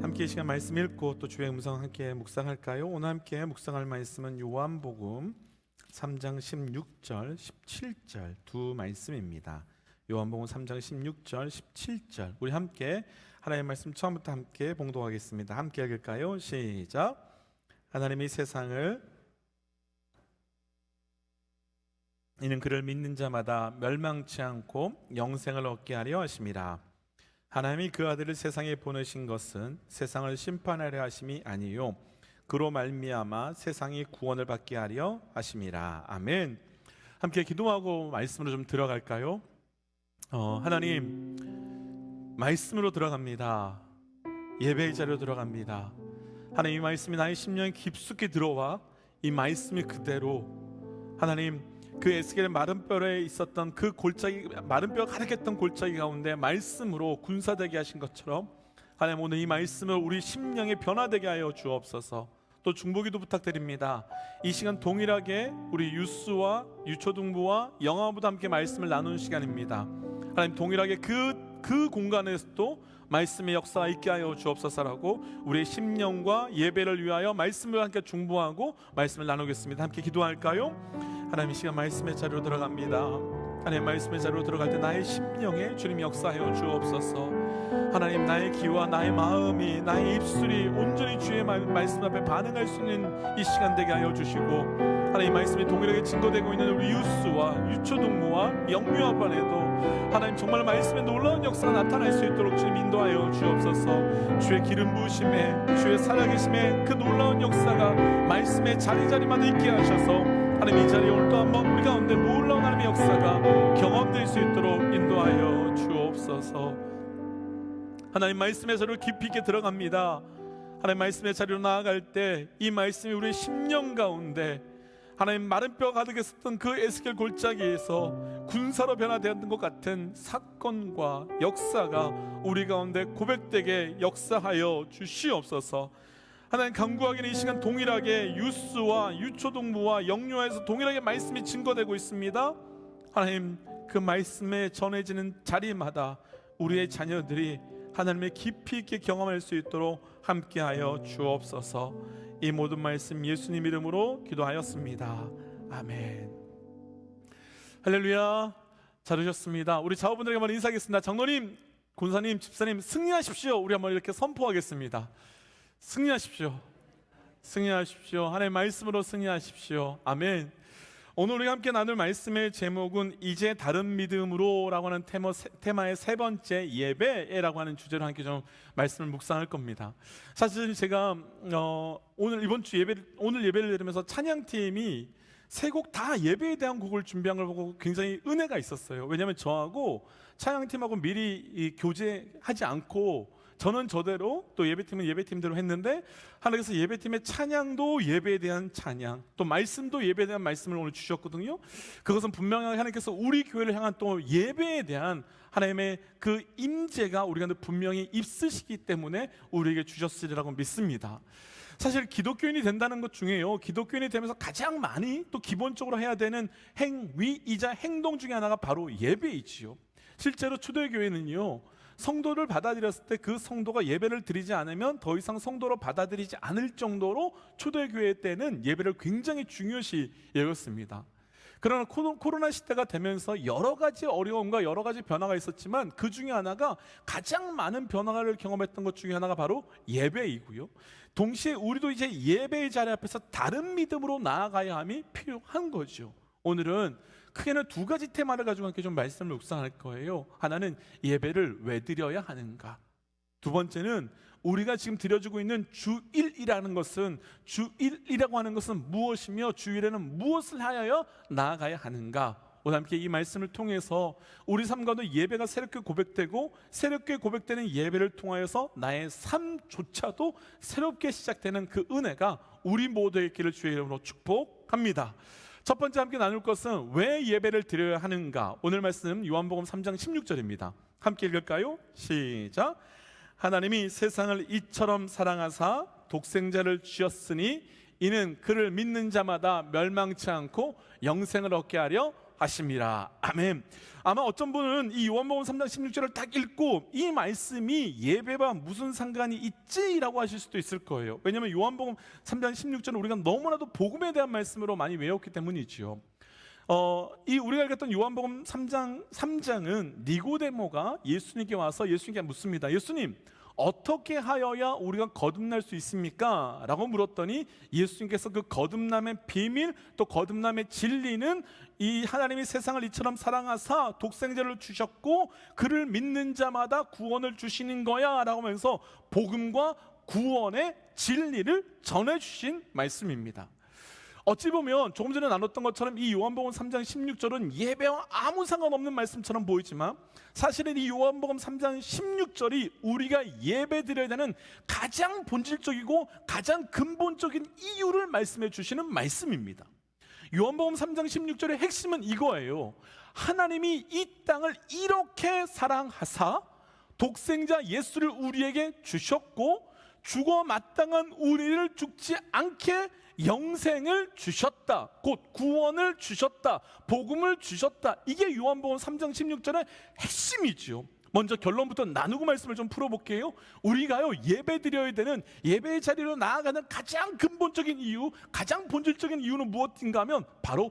함께 이 시간 말씀 읽고 또 주의 음성 함께 묵상할까요? 오늘 함께 묵상할 말씀은 요한복음 3장 16절, 17절 두 말씀입니다. 요한복음 3장 16절, 17절 우리 함께 하나님의 말씀 처음부터 함께 봉독하겠습니다. 함께 읽을까요? 시작. 하나님이 세상을 이는 그를 믿는 자마다 멸망치 않고 영생을 얻게 하려 하심이라. 하나님이 그 아들을 세상에 보내신 것은 세상을 심판하려 하심이 아니요 그로 말미암아 세상이 구원을 받게 하려 하심이라. 아멘. 함께 기도하고 말씀으로 좀 들어갈까요? 하나님, 말씀으로 들어갑니다. 예배의 자리로 들어갑니다. 하나님, 이 말씀이 나의 심령에 깊숙이 들어와 이 말씀이 그대로 하나님 그 에스겔의 마른 뼈에 있었던 그 골짜기, 마른 뼈가 가득했던 골짜기 가운데 말씀으로 군사되게 하신 것처럼 하나님 오늘 이 말씀을 우리 심령에 변화되게 하여 주옵소서. 또 중보기도 부탁드립니다. 이 시간 동일하게 우리 유스와 유초등부와 영아부도 함께 말씀을 나누는 시간입니다. 하나님 동일하게 그 공간에서도 말씀의 역사가 있게 하여 주옵소서라고 우리의 심령과 예배를 위하여 말씀을 함께 중보하고 말씀을 나누겠습니다. 함께 기도할까요? 하나님, 이 시간 말씀의 자리로 들어갑니다. 하나님, 말씀의 자리로 들어갈 때 나의 심령에 주님 역사하여 주옵소서. 하나님, 나의 귀와 나의 마음이, 나의 입술이 온전히 주의 말씀 앞에 반응할 수 있는 이 시간 되게 하여 주시고, 하나님 말씀이 동일하게 증거되고 있는 우리 유스와 유초동무와 영유아반에도 하나님 정말 말씀의 놀라운 역사가 나타날 수 있도록 주님 인도하여 주옵소서. 주의 기름 부으심에, 주의 살아계심에 그 놀라운 역사가 말씀의 자리자리마다 있게 하셔서 하나님 이 자리에 오늘 또 한번 우리 가운데 놀라운 하나님의 역사가 경험될 수 있도록 인도하여 주옵소서. 하나님 말씀의 자리로 깊이 있게 들어갑니다. 하나님 말씀의 자리로 나아갈 때 이 말씀이 우리의 심령 가운데 하나님 마른 뼈 가득했었던 그 에스겔 골짜기에서 군사로 변화되었던 것 같은 사건과 역사가 우리 가운데 고백되게 역사하여 주시옵소서. 하나님 간구하기는 이 시간 동일하게 유스와 유초동부와 영유아에서 동일하게 말씀이 증거되고 있습니다. 하나님 그 말씀에 전해지는 자리마다 우리의 자녀들이 하나님의 깊이 있게 경험할 수 있도록 함께하여 주옵소서. 이 모든 말씀 예수님 이름으로 기도하였습니다. 아멘. 할렐루야. 잘 오셨습니다. 우리 자우분들에게 한번 인사하겠습니다. 장로님, 권사님, 집사님 승리하십시오. 우리 한번 이렇게 선포하겠습니다. 승리하십시오. 승리하십시오. 하나님의 말씀으로 승리하십시오. 아멘. 오늘 우리가 함께 나눌 말씀의 제목은 이제 다른 믿음으로 라고 하는 테마의 세 번째 예배라고 하는 주제로 함께 좀 말씀을 묵상할 겁니다. 사실 제가 오늘 예배를 드리면서 찬양팀이 세 곡 다 예배에 대한 곡을 준비한 걸 보고 굉장히 은혜가 있었어요. 왜냐하면 저하고 찬양팀하고 미리 교제하지 않고 저는 저대로 또 예배팀은 예배팀대로 했는데 하나님께서 예배팀의 찬양도 예배에 대한 찬양, 또 말씀도 예배에 대한 말씀을 오늘 주셨거든요. 그것은 분명하게 하나님께서 우리 교회를 향한 또 예배에 대한 하나님의 그 임재가 우리 가운데 분명히 있으시기 때문에 우리에게 주셨으리라고 믿습니다. 사실 기독교인이 된다는 것 중에요, 기독교인이 되면서 가장 많이 또 기본적으로 해야 되는 행위이자 행동 중에 하나가 바로 예배이지요. 실제로 초대교회는요, 성도를 받아들였을 때 그 성도가 예배를 드리지 않으면 더 이상 성도로 받아들이지 않을 정도로 초대교회 때는 예배를 굉장히 중요시 여겼습니다. 그러나 코로나 시대가 되면서 여러 가지 어려움과 여러 가지 변화가 있었지만 그 중에 하나가, 가장 많은 변화를 경험했던 것 중에 하나가 바로 예배이고요. 동시에 우리도 이제 예배의 자리 앞에서 다른 믿음으로 나아가야 함이 필요한 거죠. 오늘은 크게는 두 가지 테마를 가지고 함께 좀 말씀을 묵상할 거예요. 하나는 예배를 왜 드려야 하는가, 두 번째는 우리가 지금 드려주고 있는 주일이라는 것은, 주일이라고 하는 것은 무엇이며 주일에는 무엇을 하여 나아가야 하는가. 오늘 함께 이 말씀을 통해서 우리 삶 가운데 예배가 새롭게 고백되고 새롭게 고백되는 예배를 통하여서 나의 삶조차도 새롭게 시작되는 그 은혜가 우리 모두에게 있기를 주의 이름으로 축복합니다. 첫 번째 함께 나눌 것은 왜 예배를 드려야 하는가. 오늘 말씀 요한복음 3장 16절입니다. 함께 읽을까요? 시작. 하나님이 세상을 이처럼 사랑하사 독생자를 주셨으니 이는 그를 믿는 자마다 멸망치 않고 영생을 얻게 하려 하심이라. 아멘. 아마 어떤 분은 이 요한복음 3장 16절을 딱 읽고 이 말씀이 예배와 무슨 상관이 있지라고 하실 수도 있을 거예요. 왜냐하면 요한복음 3장 16절은 우리가 너무나도 복음에 대한 말씀으로 많이 외웠기 때문이지요. 이 우리가 읽었던 요한복음 3장은 니고데모가 예수님께 와서 예수님께 묻습니다. 예수님, 어떻게 하여야 우리가 거듭날 수 있습니까? 라고 물었더니 예수님께서 그 거듭남의 비밀, 또 거듭남의 진리는 이 하나님이 세상을 이처럼 사랑하사 독생자를 주셨고 그를 믿는 자마다 구원을 주시는 거야 라고 하면서 복음과 구원의 진리를 전해주신 말씀입니다. 어찌 보면 조금 전에 나눴던 것처럼 이 요한복음 3장 16절은 예배와 아무 상관없는 말씀처럼 보이지만 사실은 이 요한복음 3장 16절이 우리가 예배 드려야 되는 가장 본질적이고 가장 근본적인 이유를 말씀해 주시는 말씀입니다. 요한복음 3장 16절의 핵심은 이거예요. 하나님이 이 땅을 이렇게 사랑하사 독생자 예수를 우리에게 주셨고 죽어 마땅한 우리를 죽지 않게 영생을 주셨다. 곧 구원을 주셨다. 복음을 주셨다. 이게 요한복음 3장 16절의 핵심이지요. 먼저 결론부터 나누고 말씀을 좀 풀어볼게요. 우리가요 예배 드려야 되는 예배의 자리로 나아가는 가장 근본적인 이유, 가장 본질적인 이유는 무엇인가 하면 바로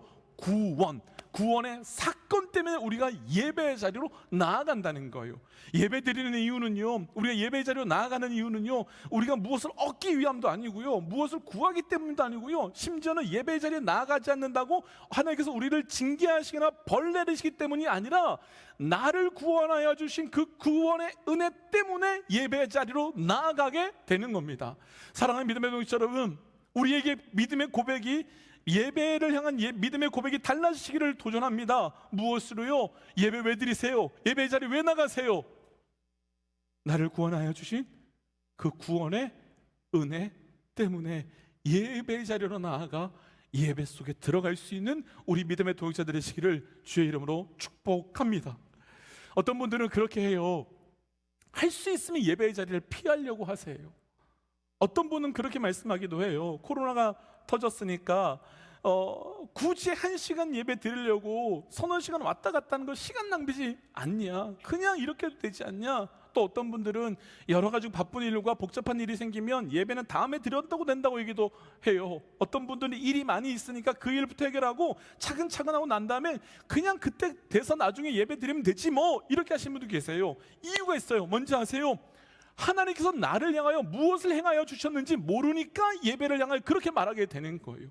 구원의 사건 때문에 우리가 예배의 자리로 나아간다는 거예요. 예배 드리는 이유는요, 우리가 예배의 자리로 나아가는 이유는요, 우리가 무엇을 얻기 위함도 아니고요, 무엇을 구하기 때문도 아니고요, 심지어는 예배의 자리에 나아가지 않는다고 하나님께서 우리를 징계하시거나 벌 내리시기 때문이 아니라 나를 구원하여 주신 그 구원의 은혜 때문에 예배의 자리로 나아가게 되는 겁니다. 사랑하는 믿음의 동지 여러분, 우리에게 믿음의 고백이 예배를 향한 믿음의 고백이 달라지시기를 도전합니다. 무엇으로요? 예배 왜 드리세요? 예배의 자리 왜 나가세요? 나를 구원하여 주신 그 구원의 은혜 때문에 예배의 자리로 나아가 예배 속에 들어갈 수 있는 우리 믿음의 동역자들 되시기를 주의 이름으로 축복합니다. 어떤 분들은 그렇게 해요. 할 수 있으면 예배의 자리를 피하려고 하세요. 어떤 분은 그렇게 말씀하기도 해요. 코로나가 터졌으니까 굳이 1시간 예배 드리려고 서너 시간 왔다 갔다 하는 거 시간 낭비지 않냐? 그냥 이렇게 해도 되지 않냐? 또 어떤 분들은 여러 가지 바쁜 일과 복잡한 일이 생기면 예배는 다음에 드렸다고 된다고 얘기도 해요. 어떤 분들은 일이 많이 있으니까 그 일부터 해결하고 차근차근 하고 난 다음에 그냥 그때 돼서 나중에 예배 드리면 되지 뭐, 이렇게 하시는 분도 계세요. 이유가 있어요. 뭔지 아세요? 하나님께서 나를 향하여 무엇을 행하여 주셨는지 모르니까 예배를 향하여 그렇게 말하게 되는 거예요.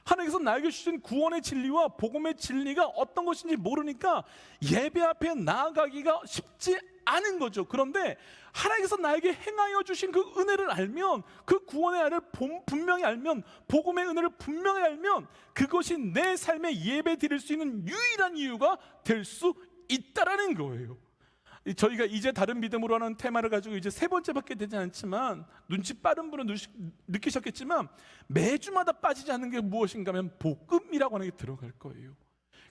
하나님께서 나에게 주신 구원의 진리와 복음의 진리가 어떤 것인지 모르니까 예배 앞에 나아가기가 쉽지 않은 거죠. 그런데 하나님께서 나에게 행하여 주신 그 은혜를 알면, 그 구원의 은혜를 분명히 알면, 복음의 은혜를 분명히 알면 그것이 내 삶에 예배 드릴 수 있는 유일한 이유가 될 수 있다라는 거예요. 저희가 이제 다른 믿음으로 하는 테마를 가지고 이제 3번째밖에 되지 않지만, 눈치 빠른 분은 느끼셨겠지만 매주마다 빠지지 않는 게 무엇인가 하면 복음이라고 하는 게 들어갈 거예요.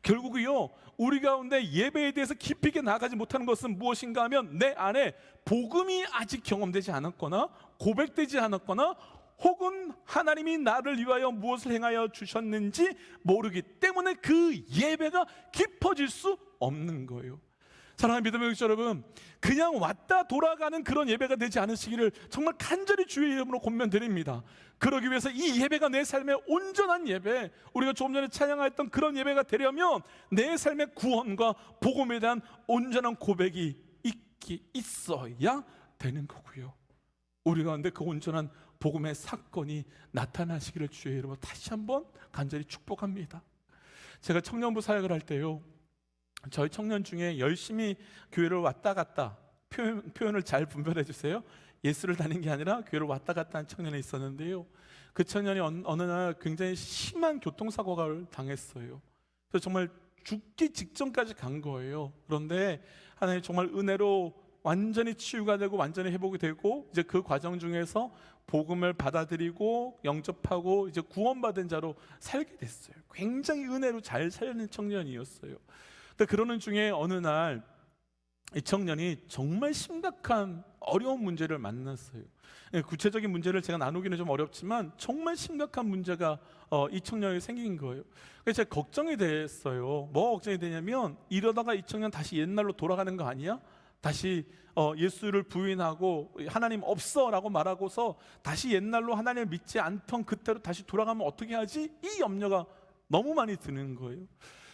결국은요, 우리 가운데 예배에 대해서 깊이 있게 나아가지 못하는 것은 무엇인가 하면 내 안에 복음이 아직 경험되지 않았거나 고백되지 않았거나 혹은 하나님이 나를 위하여 무엇을 행하여 주셨는지 모르기 때문에 그 예배가 깊어질 수 없는 거예요. 사랑하는 믿음의 형제 여러분, 그냥 왔다 돌아가는 그런 예배가 되지 않으시기를 정말 간절히 주의 이름으로 권면드립니다. 그러기 위해서 이 예배가 내 삶의 온전한 예배, 우리가 조금 전에 찬양했던 그런 예배가 되려면 내 삶의 구원과 복음에 대한 온전한 고백이 있어야 되는 거고요. 우리 가운데 그 온전한 복음의 사건이 나타나시기를 주의 이름으로 다시 한번 간절히 축복합니다. 제가 청년부 사역을 할 때요, 저희 청년 중에 열심히 교회를 왔다 갔다, 표현을 잘 분별해 주세요. 예수를 다닌 게 아니라 교회를 왔다 갔다 한 청년이 있었는데요, 그 청년이 어느 날 굉장히 심한 교통사고를 당했어요. 그래서 정말 죽기 직전까지 간 거예요. 그런데 하나님 정말 은혜로 완전히 치유가 되고 완전히 회복이 되고, 이제 그 과정 중에서 복음을 받아들이고 영접하고 이제 구원받은 자로 살게 됐어요. 굉장히 은혜로 잘 살는 청년이었어요. 근데 그러는 중에 어느 날 이 청년이 정말 심각한 어려운 문제를 만났어요. 구체적인 문제를 제가 나누기는 좀 어렵지만 정말 심각한 문제가 이 청년이 생긴 거예요. 그래서 제가 걱정이 됐어요. 뭐가 걱정이 되냐면 이러다가 이 청년 다시 옛날로 돌아가는 거 아니야? 다시 예수를 부인하고 하나님 없어라고 말하고서 다시 옛날로 하나님을 믿지 않던 그때로 다시 돌아가면 어떻게 하지? 이 염려가 너무 많이 드는 거예요.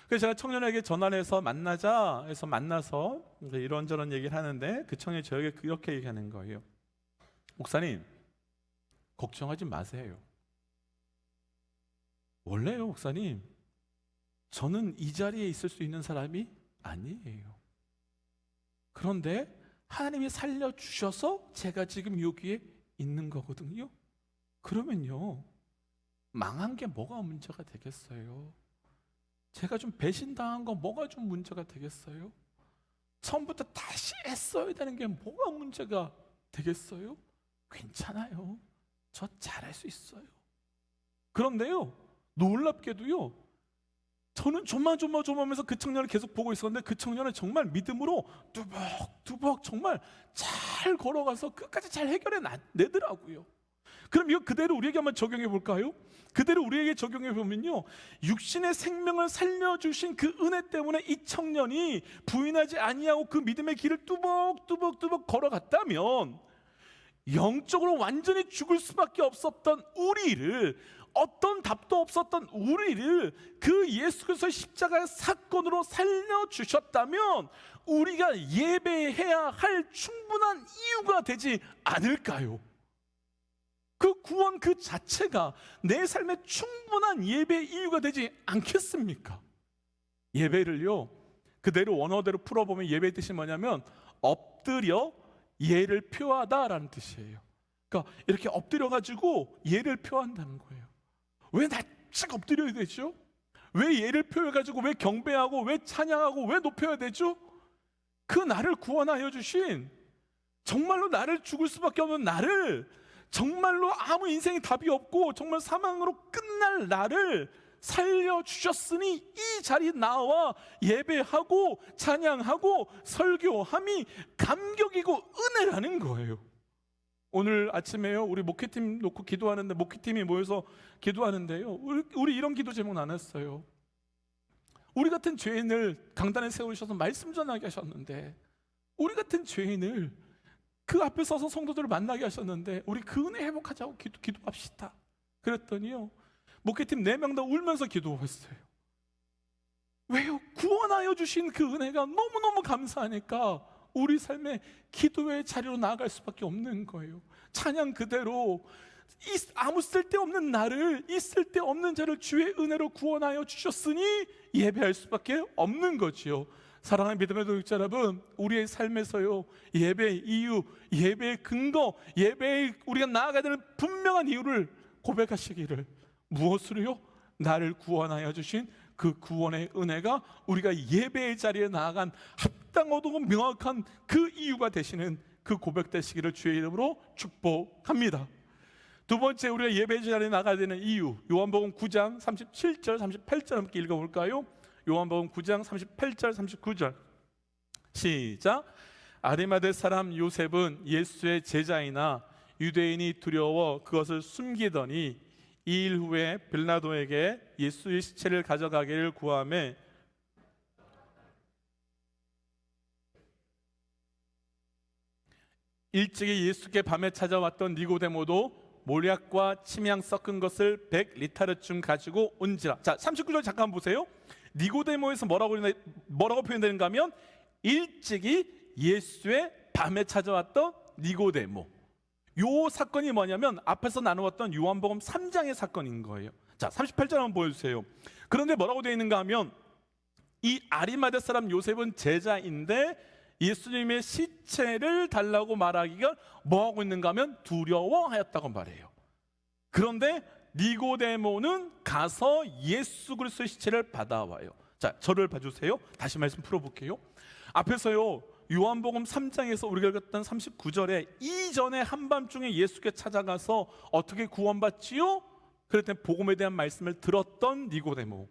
그래서 제가 청년에게 전화를 해서 만나자 해서 만나서 이런저런 얘기를 하는데 그 청년이 저에게 이렇게 얘기하는 거예요. 목사님, 걱정하지 마세요. 원래요, 목사님, 저는 이 자리에 있을 수 있는 사람이 아니에요. 그런데 하나님이 살려주셔서 제가 지금 여기에 있는 거거든요. 그러면요, 망한 게 뭐가 문제가 되겠어요? 제가 좀 배신당한 거 뭐가 좀 문제가 되겠어요? 처음부터 다시 애써야 되는 게 뭐가 문제가 되겠어요? 괜찮아요. 저 잘할 수 있어요. 그런데요, 놀랍게도요, 저는 조마조마하면서 그 청년을 계속 보고 있었는데 그 청년은 정말 믿음으로 뚜벅뚜벅 정말 잘 걸어가서 끝까지 잘 해결해 내더라고요. 그럼 이거 그대로 우리에게 한번 적용해 볼까요? 그대로 우리에게 적용해 보면요, 육신의 생명을 살려주신 그 은혜 때문에 이 청년이 부인하지 아니하고 그 믿음의 길을 뚜벅뚜벅 걸어갔다면 영적으로 완전히 죽을 수밖에 없었던 우리를, 어떤 답도 없었던 우리를 그 예수 그리스도의 십자가의 사건으로 살려주셨다면 우리가 예배해야 할 충분한 이유가 되지 않을까요? 그 구원 그 자체가 내 삶의 충분한 예배의 이유가 되지 않겠습니까? 예배를요, 그대로 원어대로 풀어보면 예배의 뜻이 뭐냐면 엎드려 예를 표하다라는 뜻이에요. 그러니까 이렇게 엎드려가지고 예를 표한다는 거예요. 왜 낯짝 엎드려야 되죠? 왜 예를 표해가지고 왜 경배하고 왜 찬양하고 왜 높여야 되죠? 그 나를 구원하여 주신, 정말로 나를 죽을 수밖에 없는 나를, 정말로 아무 인생에 답이 없고 정말 사망으로 끝날 나를 살려주셨으니 이 자리에 나와 예배하고 찬양하고 설교함이 감격이고 은혜라는 거예요. 오늘 아침에요, 우리 목회팀 놓고 기도하는데, 목회팀이 모여서 기도하는데요, 우리 이런 기도 제목 나눴어요. 우리 같은 죄인을 강단에 세우셔서 말씀 전하게 하셨는데, 우리 같은 죄인을 그 앞에 서서 성도들을 만나게 하셨는데 우리 그 은혜 회복하자고 기도합시다. 그랬더니요, 목회팀 4명 다 울면서 기도했어요. 왜요? 구원하여 주신 그 은혜가 너무너무 감사하니까 우리 삶의 기도의 자리로 나아갈 수밖에 없는 거예요. 찬양 그대로 아무 쓸데없는 나를, 이 쓸데없는 자를 주의 은혜로 구원하여 주셨으니 예배할 수밖에 없는 거지요. 사랑하는 믿음의 동역자 여러분, 우리의 삶에서요, 예배의 이유, 예배의 근거, 예배의 우리가 나아가야 되는 분명한 이유를 고백하시기를. 무엇으로요? 나를 구원하여 주신 그 구원의 은혜가 우리가 예배의 자리에 나아간 합당하고 명확한 그 이유가 되시는 그 고백되시기를 주의 이름으로 축복합니다. 두 번째, 우리가 예배의 자리에 나가야 되는 이유, 요한복음 9장 37절 38절 함께 읽어볼까요? 요한복음 9장 38절 39절 시작. 아리마대 사람 요셉은 예수의 제자이나 유대인이 두려워 그것을 숨기더니 2일 후에 빌라도에게 예수의 시체를 가져가기를 구하매 일찍이 예수께 밤에 찾아왔던 니고데모도 몰약과 침향 섞은 것을 100리타르쯤 가지고 온지라. 자, 39절 잠깐 보세요. 니고데모에서 뭐라고 표현되는가 하면 일찍이 예수의 밤에 찾아왔던 니고데모. 요 사건이 뭐냐면 앞에서 나누었던 요한복음 3장의 사건인 거예요. 자, 38절 한번 보여주세요. 그런데 뭐라고 되어 있는가 하면 이 아리마대 사람 요셉은 제자인데 예수님의 시체를 달라고 말하기가 뭐하고 있는가 하면 두려워하였다고 말해요. 그런데 니고데모는 가서 예수 그리스도의 시체를 받아와요. 자, 저를 봐주세요. 다시 말씀 풀어볼게요. 앞에서요, 요한복음 3장에서 우리가 읽었던 39절에 이전에 한밤중에 예수께 찾아가서 어떻게 구원받지요? 그랬더니 복음에 대한 말씀을 들었던 니고데모.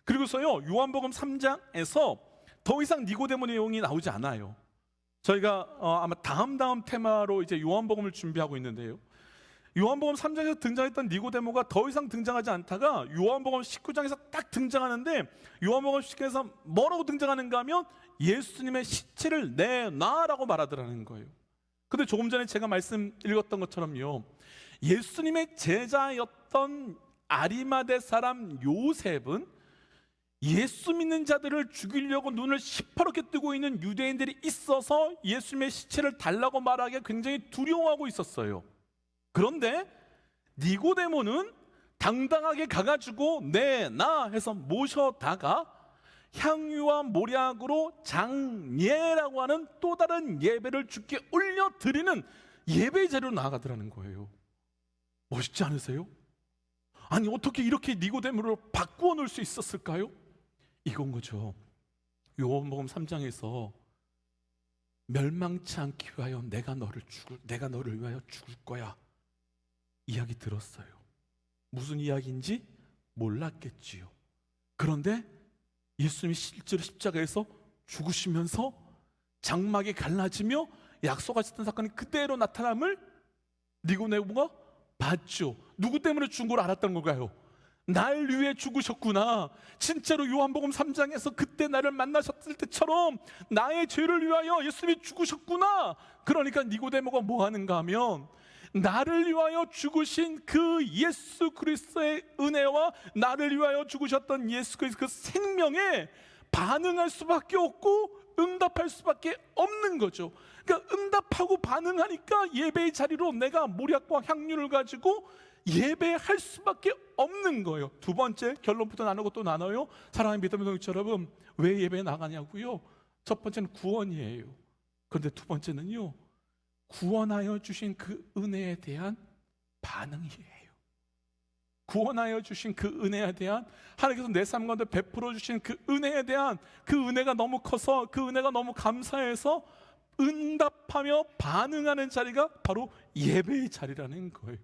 그리고서요, 요한복음 3장에서 더 이상 니고데모 내용이 나오지 않아요. 저희가 아마 다음 테마로 이제 요한복음을 준비하고 있는데요. 요한복음 3장에서 등장했던 니고데모가 더 이상 등장하지 않다가 요한복음 19장에서 딱 등장하는데, 요한복음 19장에서 뭐라고 등장하는가 하면 예수님의 시체를 내놔라고 말하더라는 거예요. 근데 조금 전에 제가 말씀 읽었던 것처럼요, 예수님의 제자였던 아리마대 사람 요셉은 예수 믿는 자들을 죽이려고 눈을 시퍼렇게 뜨고 있는 유대인들이 있어서 예수님의 시체를 달라고 말하기에 굉장히 두려워하고 있었어요. 그런데 니고데모는 당당하게 가가지고 내놔 해서 모셔다가 향유와 모략으로 장례라고 하는 또 다른 예배를 주께 올려드리는 예배 자리로 나아가더라는 거예요. 멋있지 않으세요? 아니, 어떻게 이렇게 니고데모를 바꾸어 놓을 수 있었을까요? 이건 거죠. 요한복음 3장에서 멸망치 않기 위하여 내가 너를 위하여 죽을 거야 이야기 들었어요. 무슨 이야기인지 몰랐겠지요. 그런데 예수님이 실제로 십자가에서 죽으시면서 장막이 갈라지며 약속하셨던 사건이 그대로 나타남을 니고데모가 봤죠. 누구 때문에 죽은 걸 알았던 걸까요? 날 위해 죽으셨구나. 진짜로 요한복음 3장에서 그때 나를 만나셨을 때처럼 나의 죄를 위하여 예수님이 죽으셨구나. 그러니까 니고데모가 뭐 하는가 하면 나를 위하여 죽으신 그 예수 그리스도의 은혜와 나를 위하여 죽으셨던 예수 그리스도 그 생명에 반응할 수밖에 없고 응답할 수밖에 없는 거죠. 그러니까 응답하고 반응하니까 예배의 자리로 내가 모략과 향유를 가지고 예배할 수밖에 없는 거예요. 두 번째, 결론부터 나누고 또 나눠요. 사랑하는 믿음의 동역자 여러분, 왜 예배에 나가냐고요? 첫 번째는 구원이에요. 그런데 두 번째는요, 구원하여 주신 그 은혜에 대한 반응이에요. 구원하여 주신 그 은혜에 대한, 하나님께서 내 삶 가운데 베풀어 주신 그 은혜에 대한, 그 은혜가 너무 커서, 그 은혜가 너무 감사해서 응답하며 반응하는 자리가 바로 예배의 자리라는 거예요.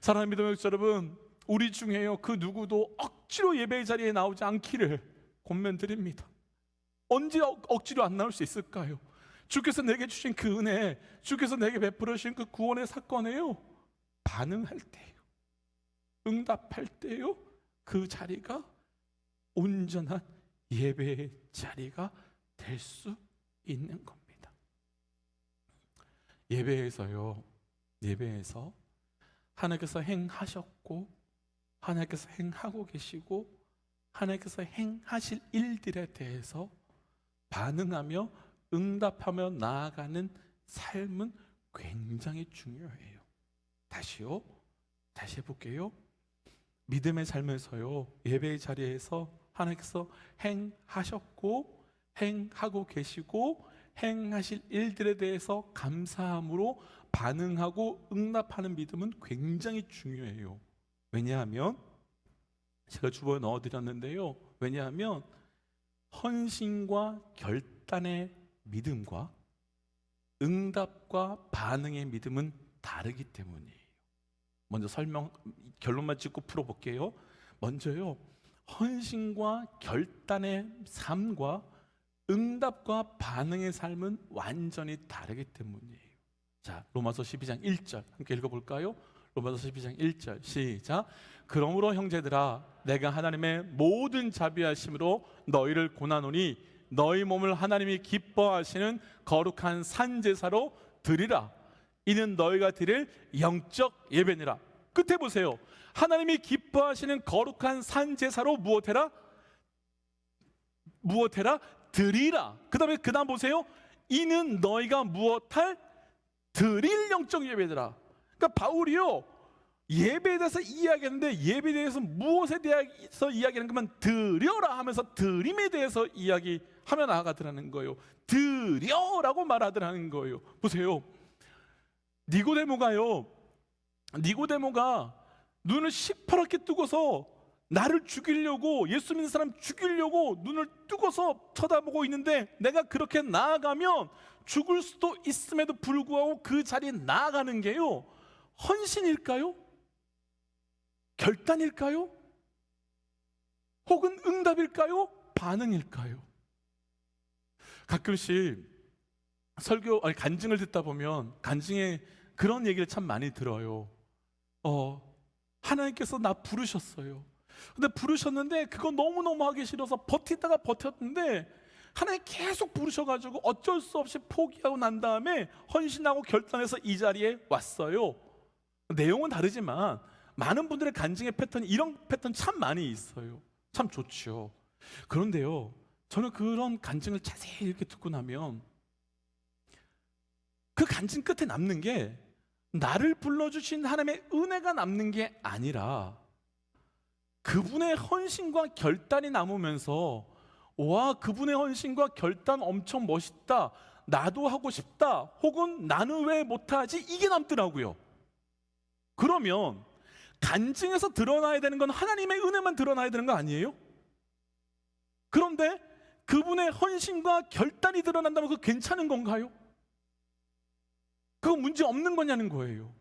사랑하는 믿음의 여러분, 우리 중에요, 그 누구도 억지로 예배의 자리에 나오지 않기를 권면드립니다. 언제 억지로 안 나올 수 있을까요? 주께서 내게 주신 그 은혜, 주께서 내게 베풀어 주신 그 구원의 사건에요, 반응할 때요, 응답할 때요, 그 자리가 온전한 예배의 자리가 될 수 있는 겁니다. 예배에서 하나님께서 행하셨고 하나님께서 행하고 계시고 하나님께서 행하실 일들에 대해서 반응하며 응답하며 나아가는 삶은 굉장히 중요해요. 다시 해볼게요. 믿음의 삶에서요, 예배의 자리에서 하나님께서 행하셨고 행하고 계시고 행하실 일들에 대해서 감사함으로 반응하고 응답하는 믿음은 굉장히 중요해요. 왜냐하면 제가 주보에 넣어드렸는데요, 왜냐하면 헌신과 결단의 믿음과 응답과 반응의 믿음은 다르기 때문이에요. 먼저 결론만 짓고 풀어볼게요. 먼저요, 헌신과 결단의 삶과 응답과 반응의 삶은 완전히 다르기 때문이에요. 자, 로마서 12장 1절 함께 읽어볼까요? 로마서 12장 1절 시작. 그러므로 형제들아, 내가 하나님의 모든 자비하심으로 너희를 고나노니 너희 몸을 하나님이 기뻐하시는 거룩한 산제사로 드리라. 이는 너희가 드릴 영적 예배니라. 끝에 보세요. 하나님이 기뻐하시는 거룩한 산제사로 무엇해라? 드리라. 그 다음 보세요. 이는 너희가 무엇할? 드릴 영적 예배더라. 그러니까 바울이요, 예배에 대해서 이야기하는데 예배에 대해서 무엇에 대해서 이야기하는 거면 드려라 하면서 드림에 대해서 이야기하며 나아가더라는 거예요. 드려라고 말하더라는 거예요. 보세요. 니고데모가 눈을 시퍼렇게 뜨고서 나를 죽이려고, 예수 믿는 사람 죽이려고 눈을 뜨고서 쳐다보고 있는데 내가 그렇게 나아가면 죽을 수도 있음에도 불구하고 그 자리에 나아가는 게요, 헌신일까요? 결단일까요? 혹은 응답일까요? 반응일까요? 가끔씩 간증을 듣다 보면 간증에 그런 얘기를 참 많이 들어요. 하나님께서 나 부르셨어요. 근데 부르셨는데 그거 너무너무 하기 싫어서 버티다가 버텼는데 하나님 계속 부르셔가지고 어쩔 수 없이 포기하고 난 다음에 헌신하고 결단해서 이 자리에 왔어요. 내용은 다르지만 많은 분들의 간증의 패턴이 이런 패턴 참 많이 있어요. 참 좋죠. 그런데요, 저는 그런 간증을 자세히 이렇게 듣고 나면 그 간증 끝에 남는 게 나를 불러주신 하나님의 은혜가 남는 게 아니라 그분의 헌신과 결단이 남으면서 와, 그분의 헌신과 결단 엄청 멋있다, 나도 하고 싶다, 혹은 나는 왜 못하지, 이게 남더라고요. 그러면 간증에서 드러나야 되는 건 하나님의 은혜만 드러나야 되는 거 아니에요? 그런데 그분의 헌신과 결단이 드러난다면 그거 괜찮은 건가요? 그거 문제 없는 거냐는 거예요.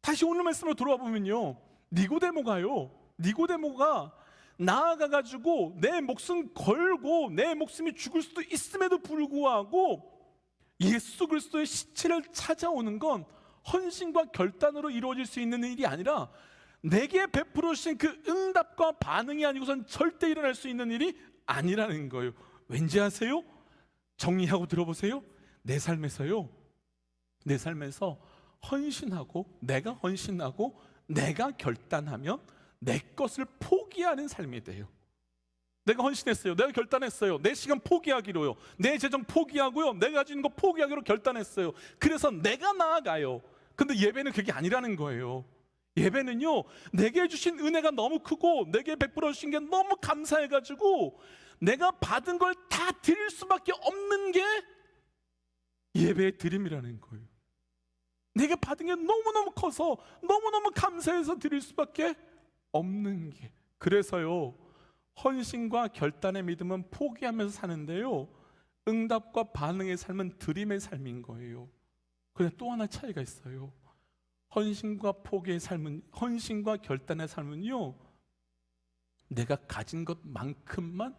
다시 오늘 말씀으로 돌아와 보면요, 니고데모가 나아가가지고 내 목숨 걸고 내 목숨이 죽을 수도 있음에도 불구하고 예수 그리스도의 시체를 찾아오는 건 헌신과 결단으로 이루어질 수 있는 일이 아니라 내게 베풀어 주신 그 응답과 반응이 아니고선 절대 일어날 수 있는 일이 아니라는 거예요. 왠지 아세요? 정리하고 들어보세요. 내 삶에서 내가 헌신하고 내가 결단하면 내 것을 포기하는 삶이 돼요. 내가 헌신했어요, 내가 결단했어요, 내 시간 포기하기로요, 내 재정 포기하고요, 내가 가진 거 포기하기로 결단했어요. 그래서 내가 나아가요. 근데 예배는 그게 아니라는 거예요. 예배는요, 내게 주신 은혜가 너무 크고 내게 베풀어 주신 게 너무 감사해가지고 내가 받은 걸 다 드릴 수밖에 없는 게 예배의 드림이라는 거예요. 내가 받은 게 너무너무 커서 너무너무 감사해서 드릴 수밖에 없는 게. 그래서요, 헌신과 결단의 믿음은 포기하면서 사는데요, 응답과 반응의 삶은 드림의 삶인 거예요. 그런데 또 하나 차이가 있어요. 헌신과 포기의 삶은, 헌신과 결단의 삶은요, 내가 가진 것만큼만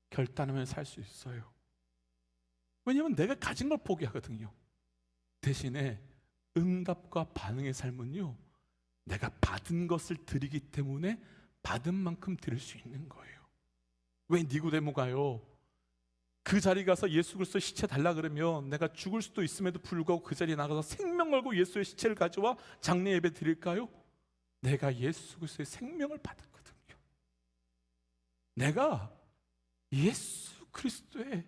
결단하면서 살 수 있어요. 왜냐하면 내가 가진 걸 포기하거든요. 대신에 응답과 반응의 삶은요, 내가 받은 것을 드리기 때문에 받은 만큼 드릴 수 있는 거예요. 왜 니고데모가요, 그 자리 가서 예수 그리스도 시체 달라 그러면 내가 죽을 수도 있음에도 불구하고 그 자리에 나가서 생명 걸고 예수의 시체를 가져와 장례 예배 드릴까요? 내가 예수 그리스도의 생명을 받았거든요. 내가 예수 그리스도의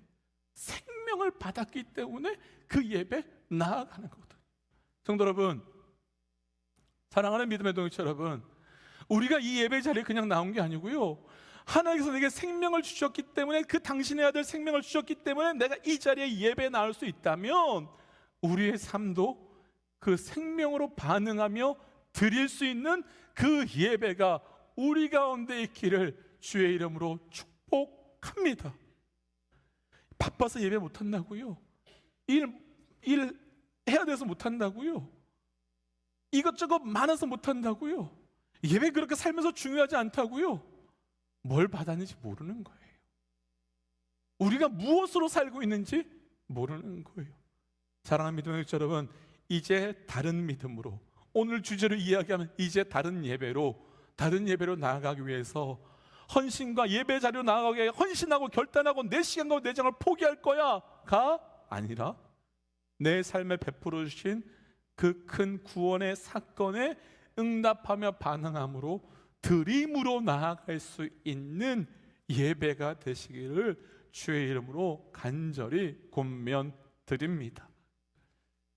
생명을 받았기 때문에 그 예배 나아가는 거거든요. 성도 여러분, 사랑하는 믿음의 동역자 여러분, 우리가 이 예배 자리에 그냥 나온 게 아니고요, 하나님께서 내게 생명을 주셨기 때문에, 그 당신의 아들 생명을 주셨기 때문에 내가 이 자리에 예배에 나올 수 있다면 우리의 삶도 그 생명으로 반응하며 드릴 수 있는 그 예배가 우리 가운데 있기를 주의 이름으로 축복합니다. 바빠서 예배 못한다고요? 일 해야 돼서 못한다고요? 이것저것 많아서 못한다고요? 예배 그렇게 살면서 중요하지 않다고요? 뭘 받았는지 모르는 거예요. 우리가 무엇으로 살고 있는지 모르는 거예요. 사랑하는 믿음의 여러분, 이제 다른 믿음으로, 오늘 주제로 이야기하면 이제 다른 예배로 나아가기 위해서 헌신과 예배 자리로 나아가기 위해 헌신하고 결단하고 내 시간과 내 장을 포기할 거야가 아니라 내 삶에 베풀어 주신 그 큰 구원의 사건에 응답하며 반응함으로 드림으로 나아갈 수 있는 예배가 되시기를 주의 이름으로 간절히 권면드립니다.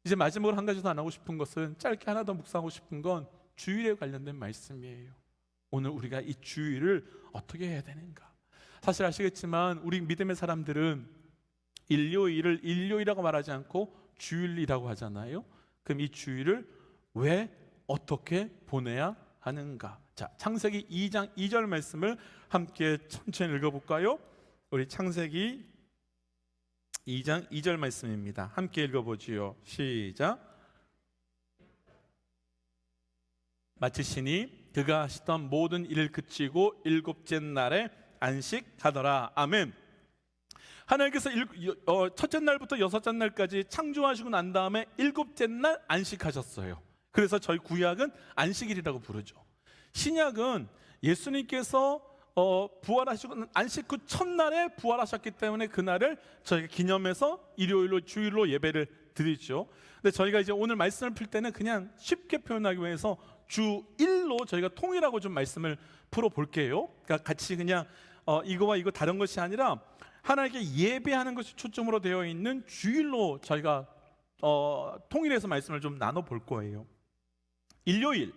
이제 마지막으로 한 가지 더 나누고 싶은 것은, 짧게 하나 더 묵상하고 싶은 건 주일에 관련된 말씀이에요. 오늘 우리가 이 주일을 어떻게 해야 되는가? 사실 아시겠지만 우리 믿음의 사람들은 일요일을 일요일이라고 말하지 않고 주일이라고 하잖아요. 그럼 이 주일을 왜 어떻게 보내야 하는가? 자, 창세기 2장 2절 말씀을 함께 천천히 읽어볼까요? 우리 창세기 2장 2절 말씀입니다. 함께 읽어보지요. 시작. 마치시니 그가 하시던 모든 일을 그치고 일곱째 날에 안식하더라. 아멘. 하나님께서 첫째 날부터 여섯째 날까지 창조하시고 난 다음에 일곱째 날 안식하셨어요. 그래서 저희 구약은 안식일이라고 부르죠. 신약은 예수님께서 부활하시고 안식 후 첫날에 부활하셨기 때문에 그날을 저희가 기념해서 일요일로 주일로 예배를 드리죠. 근데 저희가 이제 오늘 말씀을 풀 때는 그냥 쉽게 표현하기 위해서 주일로 저희가 통일하고 좀 말씀을 풀어 볼게요. 그러니까 같이 그냥 이거와 이거 다른 것이 아니라 하나님께 예배하는 것이 초점으로 되어 있는 주일로 저희가 통일해서 말씀을 좀 나눠 볼 거예요. 일요일,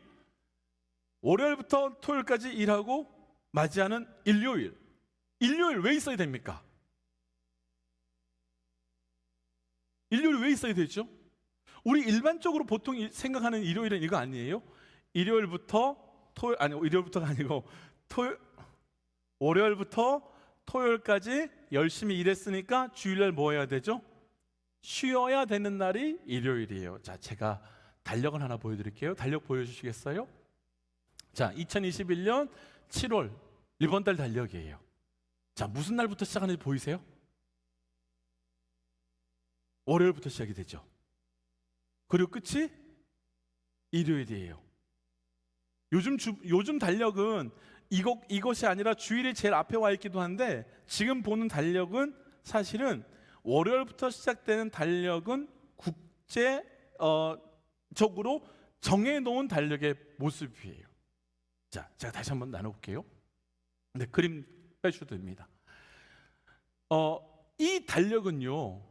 월요일부터 토요일까지 일하고 맞이하는 일요일. 일요일 왜 있어야 됩니까? 일요일 왜 있어야 되죠? 우리 일반적으로 보통 생각하는 일요일은 이거 아니에요? 일요일부터 토요일, 아니 일요일부터가 아니고 월요일부터 토요일까지 열심히 일했으니까 주일날 뭐 해야 되죠? 쉬어야 되는 날이 일요일이에요. 자, 제가 달력을 하나 보여드릴게요. 달력 보여주시겠어요? 자, 2021년 7월 이번 달 달력이에요. 자, 무슨 날부터 시작하는지 보이세요? 월요일부터 시작이 되죠. 그리고 끝이 일요일이에요. 요즘 달력은 이것이 아니라 주일이 제일 앞에 와 있기도 한데 지금 보는 달력은 사실은 월요일부터 시작되는 달력은 국제적으로 정해놓은 달력의 모습이에요. 자, 제가 다시 한번 나눠볼게요. 네, 그림 빼주셔도 됩니다. 이 달력은요,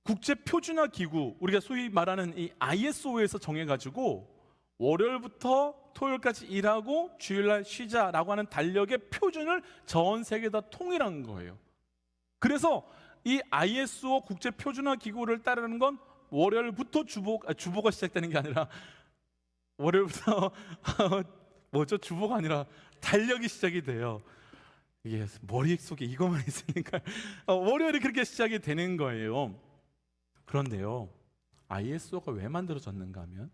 국제표준화기구, 우리가 소위 말하는 이 ISO에서 정해가지고 월요일부터 토요일까지 일하고 주일날 쉬자라고 하는 달력의 표준을 전 세계 다 통일한 거예요. 그래서 이 ISO 국제표준화기구를 따르는 건 월요일부터 주보가 시작되는 게 아니라 월요일부터 주보가 아니라 달력이 시작이 돼요. 이게 머릿속에 이것만 있으니까 월요일이 그렇게 시작이 되는 거예요. 그런데요, ISO가 왜 만들어졌는가 하면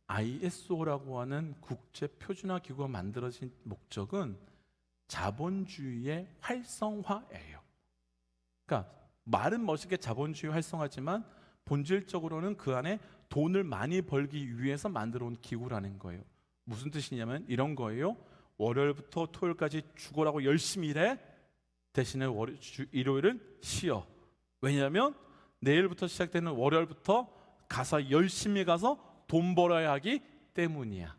ISO라고 하는 국제표준화기구가 만들어진 목적은 자본주의의 활성화예요. 그러니까 말은 멋있게 자본주의 활성화지만 본질적으로는 그 안에 돈을 많이 벌기 위해서 만들어 온 기구라는 거예요. 무슨 뜻이냐면 이런 거예요. 월요일부터 토요일까지 죽어라고 열심히 일해. 대신에 일요일은 쉬어. 왜냐하면 내일부터 시작되는 월요일부터 열심히 가서 돈 벌어야 하기 때문이야.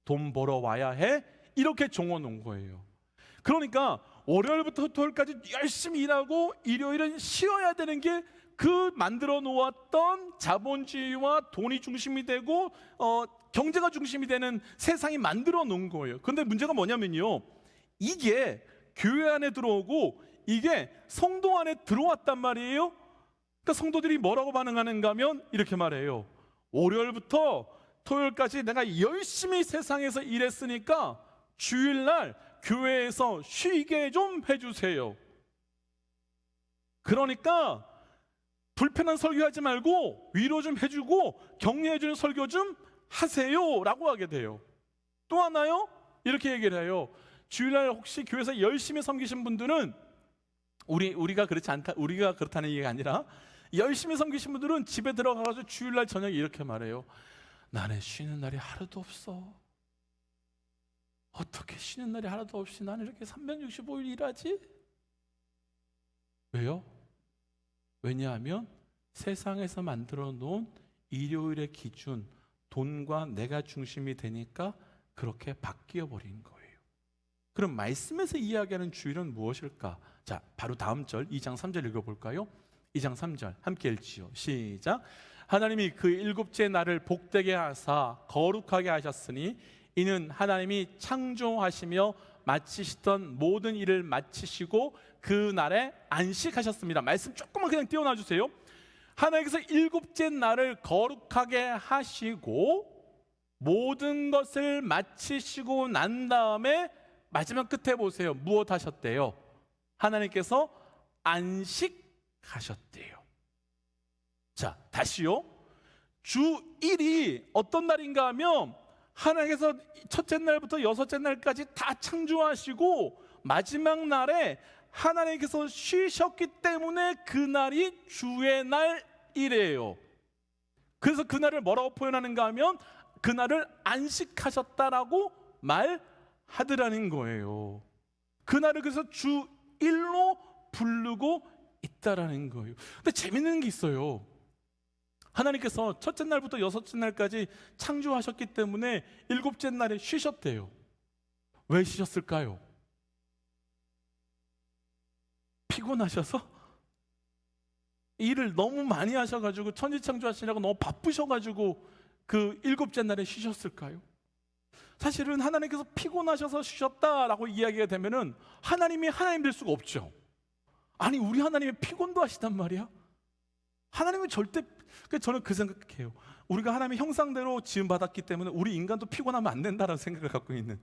돈 벌어와야 해. 이렇게 정해놓은 거예요. 그러니까 월요일부터 토요일까지 열심히 일하고 일요일은 쉬어야 되는 게 그 만들어 놓았던 자본주의와 돈이 중심이 되고 경제가 중심이 되는 세상이 만들어 놓은 거예요. 그런데 문제가 뭐냐면요, 이게 교회 안에 들어오고 이게 성도 안에 들어왔단 말이에요. 그러니까 성도들이 뭐라고 반응하는가 하면 이렇게 말해요. 월요일부터 토요일까지 내가 열심히 세상에서 일했으니까 주일날 교회에서 쉬게 좀 해주세요. 그러니까 불편한 설교하지 말고 위로 좀 해주고 격려해주는 설교 좀 하세요 라고 하게 돼요. 또 하나요? 이렇게 얘기를 해요. 주일날 혹시 교회에서 열심히 섬기신 분들은 우리가 그렇지 않다, 우리가 그렇다는 얘기가 아니라 열심히 섬기신 분들은 집에 들어가서 주일날 저녁에 이렇게 말해요. 나는 쉬는 날이 하루도 없어. 어떻게 쉬는 날이 하나도 없이 나는 이렇게 365일 일하지? 왜요? 왜냐하면 세상에서 만들어 놓은 일요일의 기준, 돈과 내가 중심이 되니까 그렇게 바뀌어 버린 거예요. 그럼 말씀에서 이야기하는 주일은 무엇일까? 자, 바로 다음 절 2장 3절 읽어볼까요? 2장 3절 함께 읽지요. 시작. 하나님이 그 일곱째 날을 복되게 하사 거룩하게 하셨으니 이는 하나님이 창조하시며 마치시던 모든 일을 마치시고 그 날에 안식하셨습니다. 말씀 조금만 그냥 띄워놔 주세요. 하나님께서 일곱째 날을 거룩하게 하시고 모든 것을 마치시고 난 다음에 마지막 끝에 보세요. 무엇 하셨대요? 하나님께서 안식하셨대요. 자, 다시요. 주일이 어떤 날인가 하면 하나님께서 첫째 날부터 여섯째 날까지 다 창조하시고 마지막 날에 하나님께서 쉬셨기 때문에 그날이 주의 날이래요. 그래서 그날을 뭐라고 표현하는가 하면 그날을 안식하셨다라고 말하더라는 거예요. 그날을 그래서 주일로 부르고 있다라는 거예요. 근데 재밌는 게 있어요. 하나님께서 첫째 날부터 여섯째 날까지 창조하셨기 때문에 일곱째 날에 쉬셨대요. 왜 쉬셨을까요? 피곤하셔서? 일을 너무 많이 하셔가지고 천지창조하시느라고 너무 바쁘셔가지고 그 일곱째 날에 쉬셨을까요? 사실은 하나님께서 피곤하셔서 쉬셨다라고 이야기가 되면은 하나님이 하나님 될 수가 없죠. 아니 우리 하나님이 피곤도 하시단 말이야? 하나님은 절대, 저는 그 생각해요. 우리가 하나님의 형상대로 지음받았기 때문에 우리 인간도 피곤하면 안 된다라는 생각을 갖고 있는.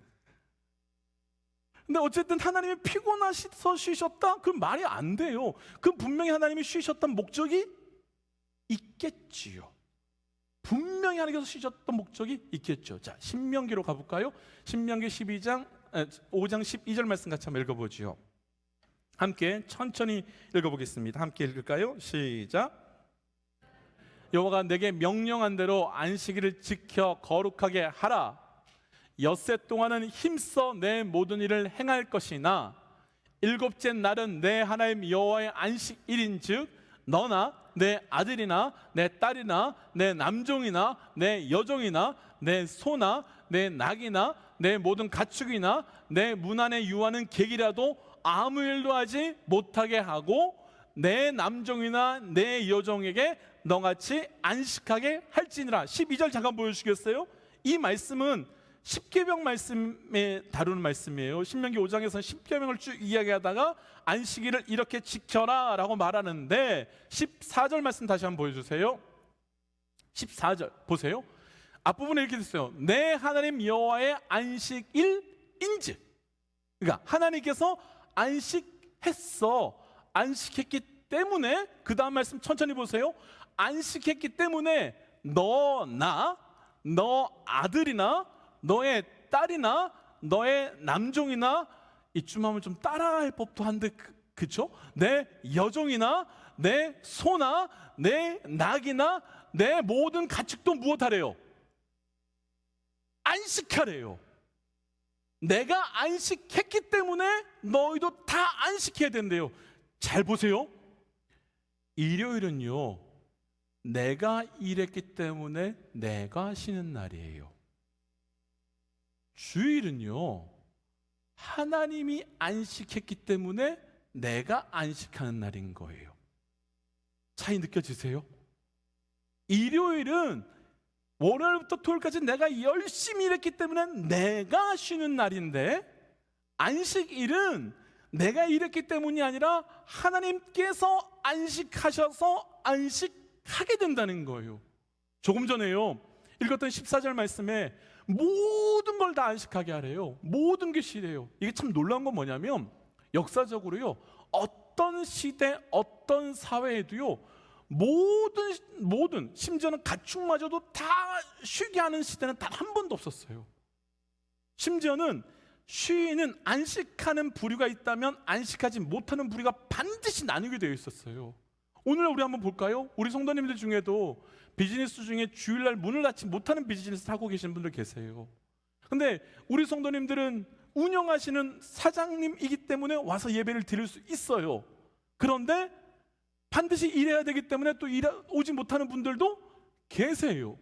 근데 어쨌든 하나님이 피곤하셔서 쉬셨다? 그럼 말이 안 돼요. 그 분명히 하나님이 쉬셨던 목적이 있겠지요. 분명히 하나님께서 쉬셨던 목적이 있겠죠. 자, 신명기로 가볼까요? 신명기 5장 12절 말씀 같이 한번 읽어보죠. 함께 천천히 읽어보겠습니다. 함께 읽을까요? 시작. 여호와가 내게 명령한 대로 안식일을 지켜 거룩하게 하라. 엿새 동안은 힘써 내 모든 일을 행할 것이나 일곱째 날은 내 하나님 여호와의 안식일인즉 너나 내 아들이나 내 딸이나 내 남종이나 내 여종이나 내 소나 내 낙이나 내 모든 가축이나 내 문 안에 유하는 객이라도 아무 일도 하지 못하게 하고 내 남종이나 내 여종에게 너같이 안식하게 할지니라. 12절 잠깐 보여주시겠어요? 이 말씀은 십계명 말씀에 다루는 말씀이에요. 신명기 5장에서는 십계명을 쭉 이야기하다가 안식일을 이렇게 지켜라 라고 말하는데 14절 말씀 다시 한번 보여주세요. 14절 보세요. 앞부분에 이렇게 됐어요. 내 하나님 여호와의 안식일인즉, 그러니까 하나님께서 안식했기 때문에, 그 다음 말씀 천천히 보세요. 안식했기 때문에 너나 너 아들이나 너의 딸이나 너의 남종이나, 이쯤 하면 좀 따라할 법도 한데 그쵸? 내 여종이나 내 소나 내 낙이나 내 모든 가축도 무엇하래요? 안식하래요. 내가 안식했기 때문에 너희도 다 안식해야 된대요. 잘 보세요. 일요일은요, 내가 일했기 때문에 내가 쉬는 날이에요. 주일은요, 하나님이 안식했기 때문에 내가 안식하는 날인 거예요. 차이 느껴지세요? 일요일은 월요일부터 토요일까지 내가 열심히 일했기 때문에 내가 쉬는 날인데, 안식일은 내가 일했기 때문이 아니라 하나님께서 안식하셔서 안식하게 된다는 거예요. 조금 전에요 읽었던 14절 말씀에 모든 걸 다 안식하게 하래요. 모든 게 쉬래요. 이게 참 놀라운 건 뭐냐면, 역사적으로요, 어떤 시대 어떤 사회에도요, 모든 심지어는 가축마저도 다 쉬게 하는 시대는 단 한 번도 없었어요. 심지어는 쉬는 안식하는 부류가 있다면 안식하지 못하는 부류가 반드시 나누게 되어 있었어요. 오늘 우리 한번 볼까요? 우리 성도님들 중에도 비즈니스 중에 주일날 문을 닫지 못하는 비즈니스 하고 계신 분들 계세요. 근데 우리 성도님들은 운영하시는 사장님이기 때문에 와서 예배를 드릴 수 있어요. 그런데 반드시 일해야 되기 때문에 또 오지 못하는 분들도 계세요.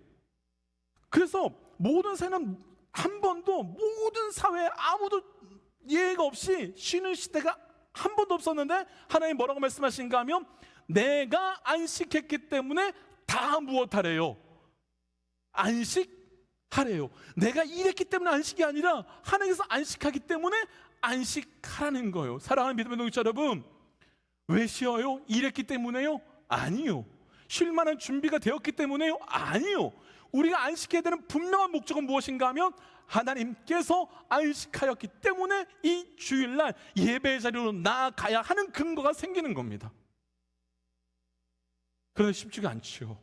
그래서 모든 사회는 한 번도, 모든 사회에 아무도 예외가 없이 쉬는 시대가 한 번도 없었는데, 하나님 뭐라고 말씀하신가 하면 내가 안식했기 때문에 다 무엇하래요? 안식하래요. 내가 일했기 때문에 안식이 아니라 하나님께서 안식하기 때문에 안식하라는 거예요. 사랑하는 믿음의 동역자 여러분, 왜 쉬어요? 일했기 때문에요? 아니요. 쉴 만한 준비가 되었기 때문에요? 아니요. 우리가 안식해야 되는 분명한 목적은 무엇인가 하면 하나님께서 안식하였기 때문에 이 주일날 예배의 자리로 나아가야 하는 근거가 생기는 겁니다. 그런데 쉽지가 않죠.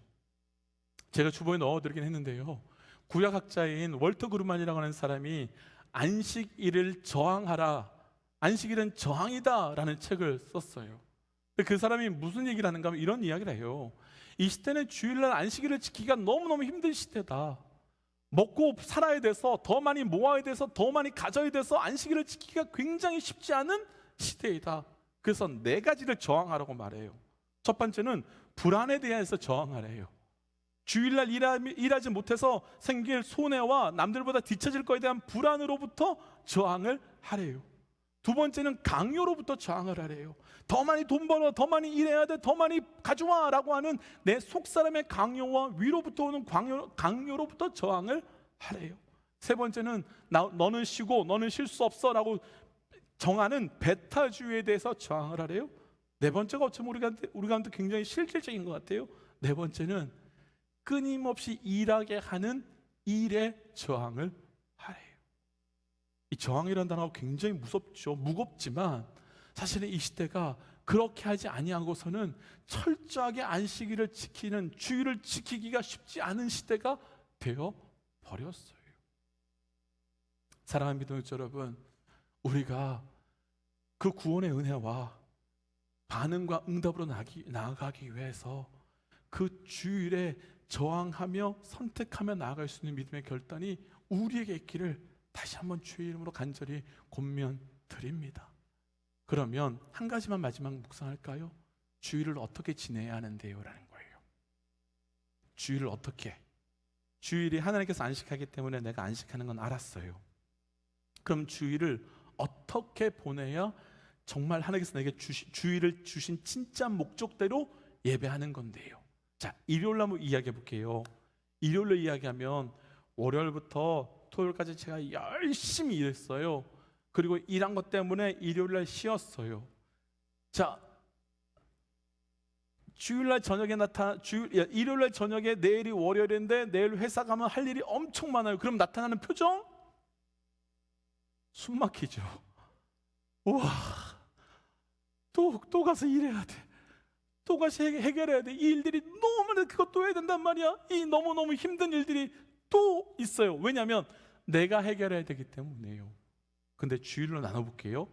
제가 주보에 넣어드리긴 했는데요, 구약학자인 월터 그루만이라고 하는 사람이 안식일을 저항하라 안식일은 저항이다라는 책을 썼어요. 근데 그 사람이 무슨 얘기를 하는가 하면 이런 이야기를 해요. 이 시대는 주일날 안식일을 지키기가 너무너무 힘든 시대다. 먹고 살아야 돼서, 더 많이 모아야 돼서, 더 많이 가져야 돼서 안식일을 지키기가 굉장히 쉽지 않은 시대이다. 그래서 4가지를 저항하라고 말해요. 첫 번째는 불안에 대해서 저항하래요. 주일날 일하지 못해서 생길 손해와 남들보다 뒤처질 거에 대한 불안으로부터 저항을 하래요. 두 번째는 강요로부터 저항을 하래요. 더 많이 돈 벌어, 더 많이 일해야 돼, 더 많이 가져와 라고 하는 내 속사람의 강요와 위로부터 오는 강요로부터 저항을 하래요. 세 번째는 너는 쉬고 너는 쉴 수 없어 라고 정하는 배타주의에 대해서 저항을 하래요. 네 번째가 어쩌면 우리가 굉장히 실질적인 것 같아요. 네 번째는 끊임없이 일하게 하는 일에 저항을 하래요. 이 저항이라는 단어가 굉장히 무섭죠. 무겁지만 사실은 이 시대가 그렇게 하지 아니하고서는 철저하게 안식일을 지키는, 주일을 지키기가 쉽지 않은 시대가 되어 버렸어요. 사랑하는 믿음의 여러분, 우리가 그 구원의 은혜와 반응과 응답으로 나아가기 위해서 그 주일에 저항하며 선택하며 나아갈 수 있는 믿음의 결단이 우리에게 있기를 다시 한번 주의 이름으로 간절히 권면드립니다. 그러면 한 가지만 마지막 묵상할까요? 주일을 어떻게 지내야 하는데요? 라는 거예요. 주일을 어떻게? 주일이 하나님께서 안식하기 때문에 내가 안식하는 건 알았어요. 그럼 주일을 어떻게 보내야 정말 하나님께서 내게 주일을 주신 진짜 목적대로 예배하는 건데요. 자, 일요일로 한번 이야기해 볼게요. 일요일로 이야기하면 월요일부터 토요일까지 제가 열심히 일했어요. 그리고 일한 것 때문에 일요일날 쉬었어요. 자, 일요일날 저녁에 내일이 월요일인데 내일 회사 가면 할 일이 엄청 많아요. 그럼 나타나는 표정? 숨 막히죠. 우와, 또 가서 일해야 돼. 또 가서 해결해야 돼. 이 일들이 너무 그것도 해야 된단 말이야. 이 너무너무 힘든 일들이 또 있어요. 왜냐하면 내가 해결해야 되기 때문에요. 근데 주일로 나눠볼게요.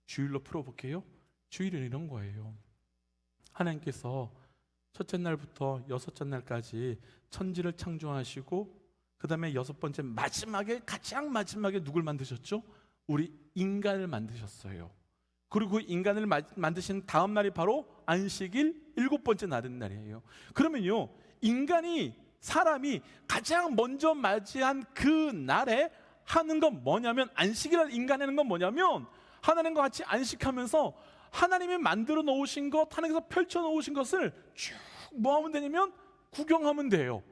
주일로 풀어볼게요. 주일은 이런 거예요. 하나님께서 첫째 날부터 여섯째 날까지 천지를 창조하시고 그 다음에 6번째 가장 마지막에 누굴 만드셨죠? 우리 인간을 만드셨어요. 그리고 그 인간을 만드신 다음 날이 바로 안식일 7번째 날인 날이에요. 그러면요, 사람이 가장 먼저 맞이한 그 날에 하는 건 뭐냐면, 안식일을 인간하는 건 뭐냐면, 하나님과 같이 안식하면서 하나님이 만들어 놓으신 것, 하나님께서 펼쳐 놓으신 것을 쭉 뭐 하면 되냐면 구경하면 돼요.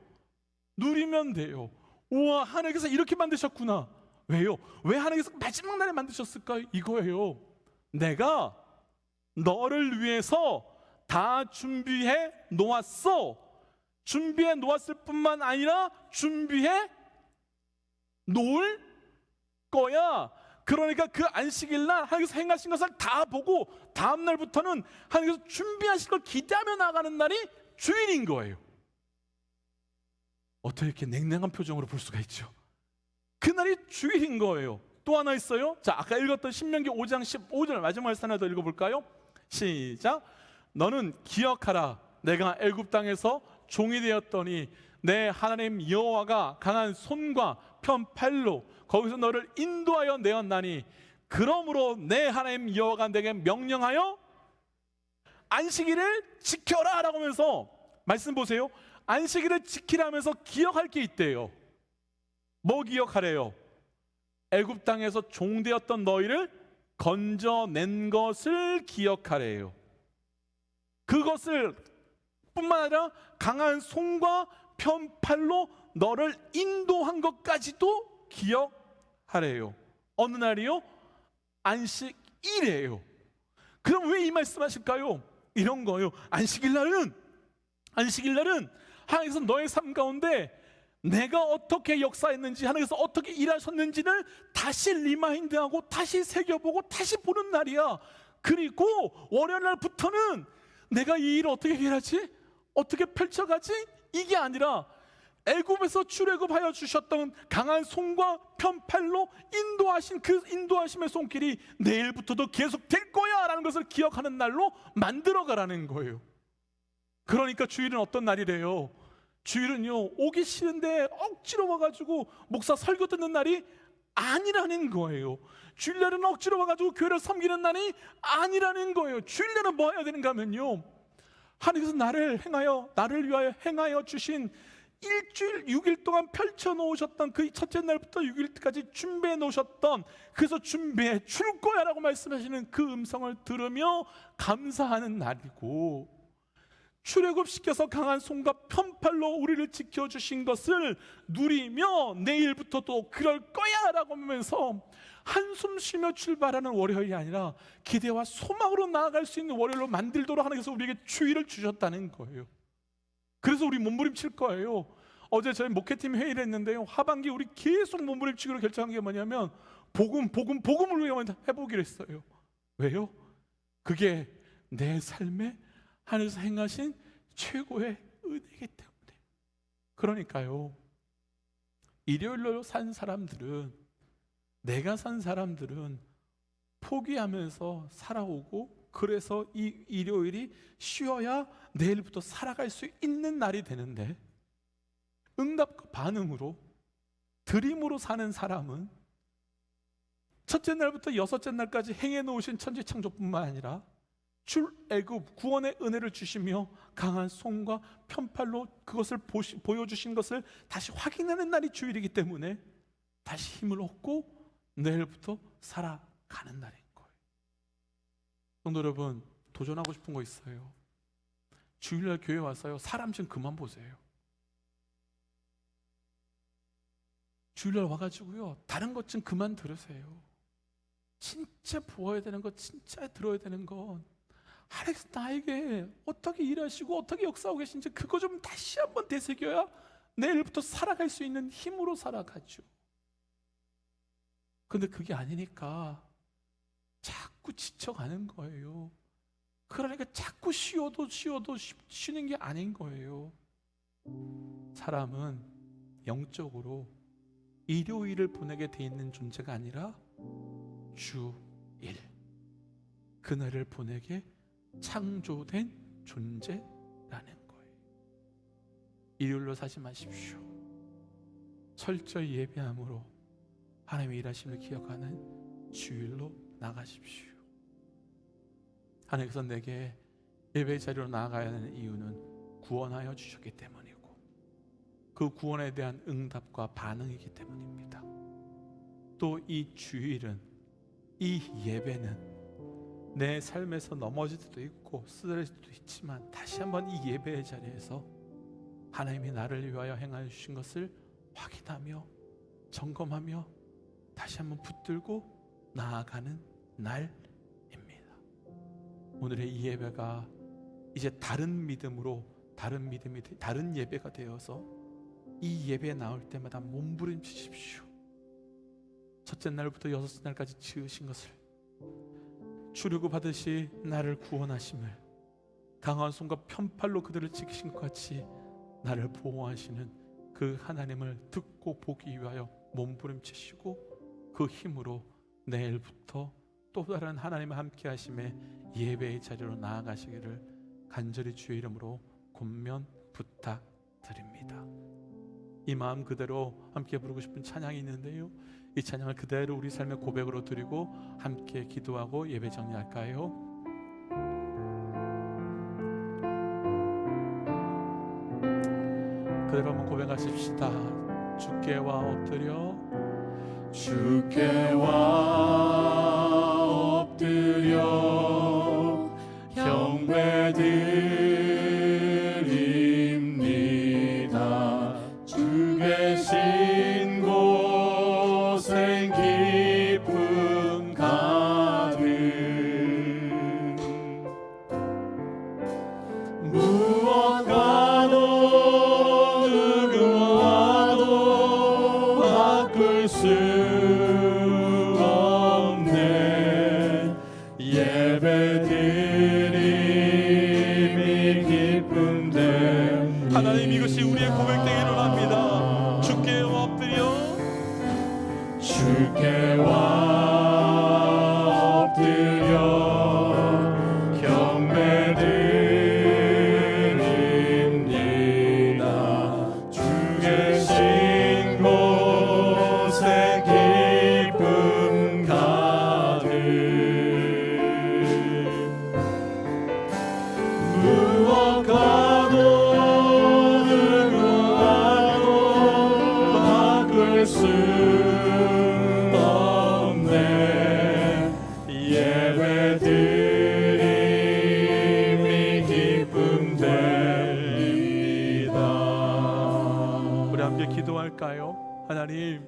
누리면 돼요. 우와, 하나님께서 이렇게 만드셨구나. 왜요? 왜 하나님께서 마지막 날에 만드셨을까요? 이거예요. 내가 너를 위해서 다 준비해 놓았어. 준비해 놓았을 뿐만 아니라 준비해 놓을 거야. 그러니까 그 안식일날 하나님께서 행하신 것을 다 보고 다음 날부터는 하나님께서 준비하신 걸 기대하며 나가는 날이 주일인 거예요. 어떻게 이렇게 냉랭한 표정으로 볼 수가 있죠? 그날이 주일인 거예요. 또 하나 있어요. 자, 아까 읽었던 신명기 5장 15절 마지막 말씀 하나 더 읽어볼까요? 시작. 너는 기억하라. 내가 애굽 땅에서 종이 되었더니 내 하나님 여호와가 강한 손과 편팔로 거기서 너를 인도하여 내었나니 그러므로 내 하나님 여호와가 내게 명령하여 안식일을 지켜라 라고 하면서, 말씀 보세요. 안식일을 지키라면서 기억할 게 있대요. 뭐 기억하래요? 애굽 땅에서 종되었던 너희를 건져낸 것을 기억하래요. 그것을 뿐만 아니라 강한 손과 편팔로 너를 인도한 것까지도 기억하래요. 어느 날이요? 안식일이에요. 그럼 왜 이 말씀하실까요? 이런 거예요. 안식일날은 하나님께서 너의 삶 가운데 내가 어떻게 역사했는지, 하나님께서 어떻게 일하셨는지를 다시 리마인드하고 다시 새겨보고 다시 보는 날이야. 그리고 월요일날부터는 내가 이 일을 어떻게 해결하지? 어떻게 펼쳐가지? 이게 아니라 애굽에서 출애굽하여 주셨던 강한 손과 편팔로 인도하신 그 인도하심의 손길이 내일부터도 계속 될 거야 라는 것을 기억하는 날로 만들어가라는 거예요. 그러니까 주일은 어떤 날이래요? 주일은요, 오기 싫은데 억지로 와가지고 목사 설교 듣는 날이 아니라는 거예요. 주일날은 억지로 와가지고 교회를 섬기는 날이 아니라는 거예요. 주일날은 뭐 해야 되는가 하면요, 하나님께서 나를 위하여 행하여 주신 일주일 6일 동안 펼쳐놓으셨던 그 첫째 날부터 6일까지 준비해 놓으셨던, 그래서 준비해 줄 거야 라고 말씀하시는 그 음성을 들으며 감사하는 날이고, 출애굽시켜서 강한 손과 편팔로 우리를 지켜주신 것을 누리며 내일부터도 그럴 거야 라고 하면서 한숨 쉬며 출발하는 월요일이 아니라 기대와 소망으로 나아갈 수 있는 월요일로 만들도록 하나님께서 우리에게 주의를 주셨다는 거예요. 그래서 우리 몸부림칠 거예요. 어제 저희 목회팀 회의를 했는데요, 하반기 우리 계속 몸부림치기로 결정한 게 뭐냐면 복음을 위해 해보기로 했어요. 왜요? 그게 내 삶에 하늘에서 행하신 최고의 은혜이기 때문에. 그러니까요, 일요일로 산 사람들은, 내가 산 사람들은 포기하면서 살아오고, 그래서 이 일요일이 쉬어야 내일부터 살아갈 수 있는 날이 되는데, 응답과 반응으로 드림으로 사는 사람은 첫째 날부터 여섯째 날까지 행해 놓으신 천지창조뿐만 아니라 출애굽 구원의 은혜를 주시며 강한 손과 편팔로 그것을 보여주신 것을 다시 확인하는 날이 주일이기 때문에 다시 힘을 얻고 내일부터 살아가는 날인 거예요. 성도 여러분, 도전하고 싶은 거 있어요. 주일날 교회 와서요, 사람 좀 그만 보세요. 주일날 와가지고요, 다른 것 좀 그만 들으세요. 진짜 보아야 되는 것, 진짜 들어야 되는 건 하나님께서 나에게 어떻게 일하시고 어떻게 역사하고 계신지 그거 좀 다시 한번 되새겨야 내일부터 살아갈 수 있는 힘으로 살아가죠. 근데 그게 아니니까 자꾸 지쳐가는 거예요. 그러니까 자꾸 쉬어도 쉬는 게 아닌 거예요. 사람은 영적으로 일요일을 보내게 돼 있는 존재가 아니라 주일, 그날을 보내게 창조된 존재라는 거예요. 일요일로 사지 마십시오. 철저히 예배함으로 하나님의 일하심을 기억하는 주일로 나가십시오. 하나님께서 내게 예배 자리로 나아가야 하는 이유는 구원하여 주셨기 때문이고, 그 구원에 대한 응답과 반응이기 때문입니다. 또 이 주일은, 이 예배는 내 삶에서 넘어질 수도 있고 쓰러질 수도 있지만 다시 한번 이 예배의 자리에서 하나님이 나를 위하여 행하여 주신 것을 확인하며 점검하며 다시 한번 붙들고 나아가는 날입니다. 오늘의 이 예배가 이제 다른 믿음으로, 다른 예배가 되어서 이 예배에 나올 때마다 몸부림치십시오. 첫째 날부터 여섯째 날까지 지으신 것을, 출애굽하듯이 나를 구원하심을, 강한 손과 편팔로 그들을 지키신 것 같이 나를 보호하시는 그 하나님을 듣고 보기 위하여 몸부림치시고 그 힘으로 내일부터 또 다른 하나님과 함께 하심의 예배의 자리로 나아가시기를 간절히 주의 이름으로 권면 부탁드립니다. 이 마음 그대로 함께 부르고 싶은 찬양이 있는데요, 이 찬양을 그대로 우리 삶의 고백으로 드리고 함께 기도하고 예배 정리할까요? 그대로 한번 고백하십시다. 주께와 엎드려, 주께와 엎드려 경배드립니다. 주 계신 곳엔 기쁨 가득, 무엇과도 누구와도 바꿀 수 없네. 예배드림이 기쁨됨. 하나님, 이것이 우리의 고백되기를 합니다. 엎드려 주께 와 엎드려 경배드립니다. 주 계신 곳에 기쁨 가득 무엇과도 누구와도 바꿀 수 없네. 예배드림이 기쁨 됩니다. 우리 함께 기도할까요? 하나님,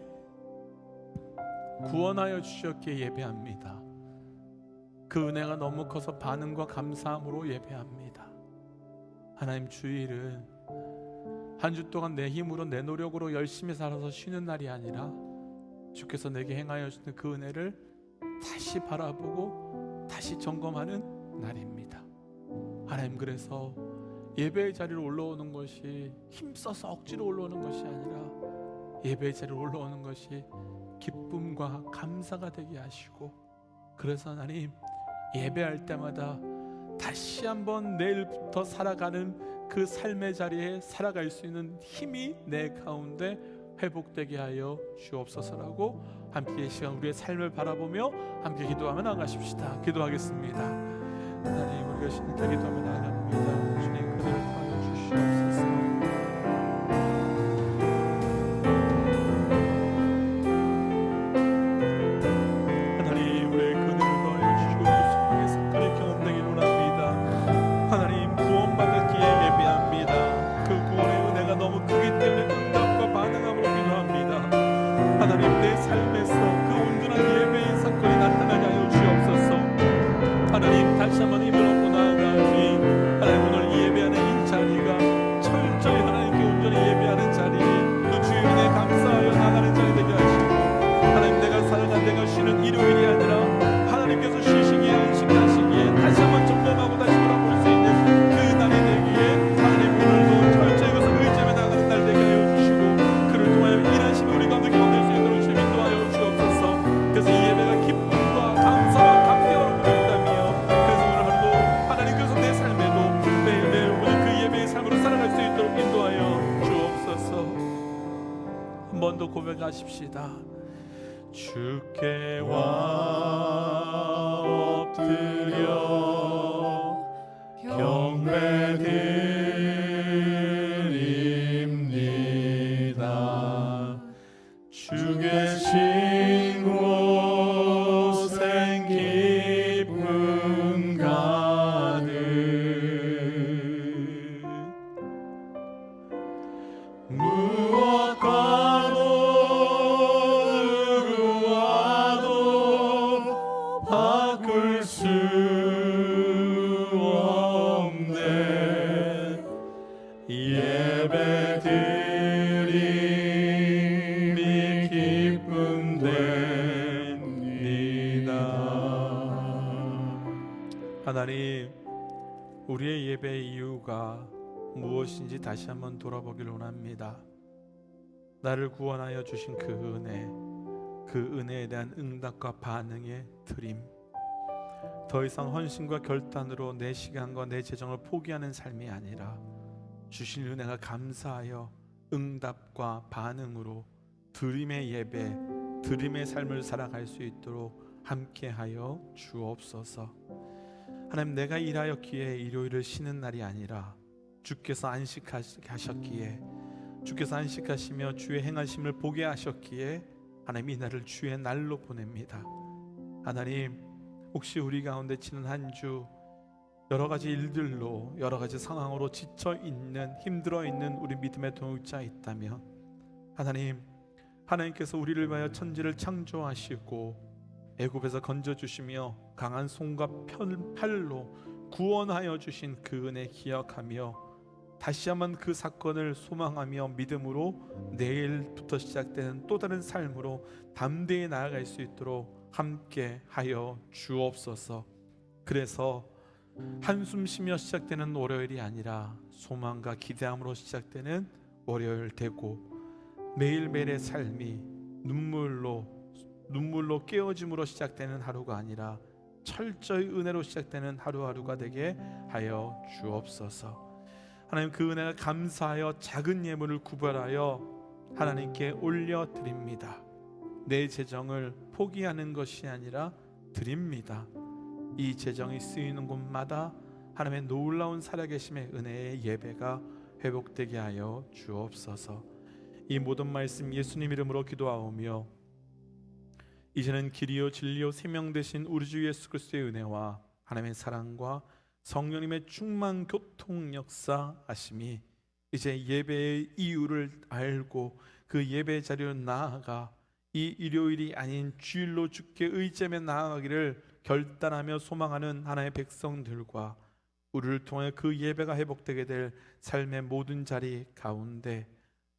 구원하여 주셨기에 예배합니다. 그 은혜가 너무 커서 반응과 감사함으로 예배합니다. 하나님, 주일은 한 주 동안 내 힘으로 내 노력으로 열심히 살아서 쉬는 날이 아니라 주께서 내게 행하여 주시는 그 은혜를 다시 바라보고 다시 점검하는 날입니다. 하나님, 그래서 예배의 자리로 올라오는 것이 힘써서 억지로 올라오는 것이 아니라 예배의 자리로 올라오는 것이 기쁨과 감사가 되게 하시고, 그래서 하나님, 예배할 때마다 다시 한번 내일부터 살아가는 그 삶의 자리에 살아갈 수 있는 힘이 내 가운데 회복되게 하여 주옵소서라고 함께 이 시간 우리의 삶을 바라보며 함께 기도하며 나가십시다. 기도하겠습니다. 하나님, 우리가 신께 기도하며 나갑니다. 주님, 그들을 도와여 주시옵소서. 하나님, 우리의 그늘을 더하여 주시고 그 소망의 사건의 경험되기를 원합니다. 하나님, 구원받았기에 예배합니다. 그 구원의 은혜가 너무 크기 때문에 응답과 반응함으로 기도합니다. 하나님, 내 삶에서 그 온전한 예배의 사건이 나타나게 하여 주옵소서. 하나님, 다시 한번 힘을 얻고 나아가니 하나님, 오늘 이 예배하는 이 자리가 철저히 하나님께 온전히 예배하는 자리, 또 주의 은혜에 감사하여 나가는 자리 되게 하시고, 하나님, 내가 살아가 내가 쉬는 일요일이 아니라 하나님께서 쉬시기에 안식하시기에 다시 한번 점검하고 다시 돌아볼 수 있는 그 날이 되기에 하나님, 오늘도 철저히 그것을 의지하며 나가는 날 되게 하여 주시고, 그를 통하여 일하시는 우리 가운데 경험될 수 있도록 주님 인도하여 주옵소서. 그래서 이 예배가 기쁨과 감사와 감격으로 부른다며, 그래서 오늘 하루도 하나님께서 내 삶에도 매일매일 오늘 그 예배의 삶으로 살아갈 수 있도록 인도하여 주옵소서. 한 번 더 고백하십시다. 주께 와 엎드려 경배드립니다. 주 계신 곳엔 기쁨 가득 무엇과도 누구와도 바꿀 수 없네. 예배드림이 기쁨 됩니다. 하나님, 우리의 예배의 이유가 무엇인지 다시 한번 돌아보길 원합니다. 나를 구원하여 주신 그 은혜에 대한 응답과 반응의 드림, 더 이상 헌신과 결단으로 내 시간과 내 재정을 포기하는 삶이 아니라 주신 은혜가 감사하여 응답과 반응으로 드림의 예배, 드림의 삶을 살아갈 수 있도록 함께하여 주옵소서. 하나님, 내가 일하였기에 일요일을 쉬는 날이 아니라 주께서 안식하셨기에, 주께서 안식하시며 주의 행하심을 보게 하셨기에 하나님, 이 날을 주의 날로 보냅니다. 하나님, 혹시 우리 가운데 지난 한 주 여러 가지 일들로, 여러 가지 상황으로 지쳐있는, 힘들어있는 우리 믿음의 동역자 있다면 하나님께서 우리를 위하여 천지를 창조하시고 애굽에서 건져주시며 강한 손과 팔로 구원하여 주신 그 은혜 기억하며 다시 한번 그 사건을 소망하며 믿음으로 내일부터 시작되는 또 다른 삶으로 담대히 나아갈 수 있도록 함께 하여 주옵소서. 그래서 한숨 쉬며 시작되는 월요일이 아니라 소망과 기대함으로 시작되는 월요일 되고, 매일매일의 삶이 눈물로 깨어짐으로 시작되는 하루가 아니라 철저히 은혜로 시작되는 하루하루가 되게 하여 주옵소서. 하나님, 그 은혜가 감사하여 작은 예물을 구별하여 하나님께 올려드립니다. 내 재정을 포기하는 것이 아니라 드립니다. 이 재정이 쓰이는 곳마다 하나님의 놀라운 살아계심의 은혜의 예배가 회복되게 하여 주옵소서. 이 모든 말씀 예수님 이름으로 기도하오며, 이제는 길이요 진리요 생명 되신 우리 주 예수 그리스도의 은혜와 하나님의 사랑과 성령님의 충만 교통 역사하심이 이제 예배의 이유를 알고 그 예배 자리로 나아가 이 일요일이 아닌 주일로 주께 의지하며 나아가기를 결단하며 소망하는 하나님의 백성들과 우리를 통해 그 예배가 회복되게 될 삶의 모든 자리 가운데,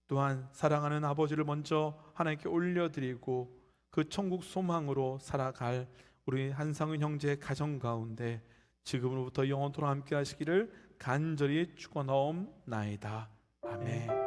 또한 사랑하는 아버지를 먼저 하나님께 올려드리고 그 천국 소망으로 살아갈 우리 한상훈 형제의 가정 가운데 지금으로부터 영원토록 함께 하시기를 간절히 축원하옵나이다. 아멘.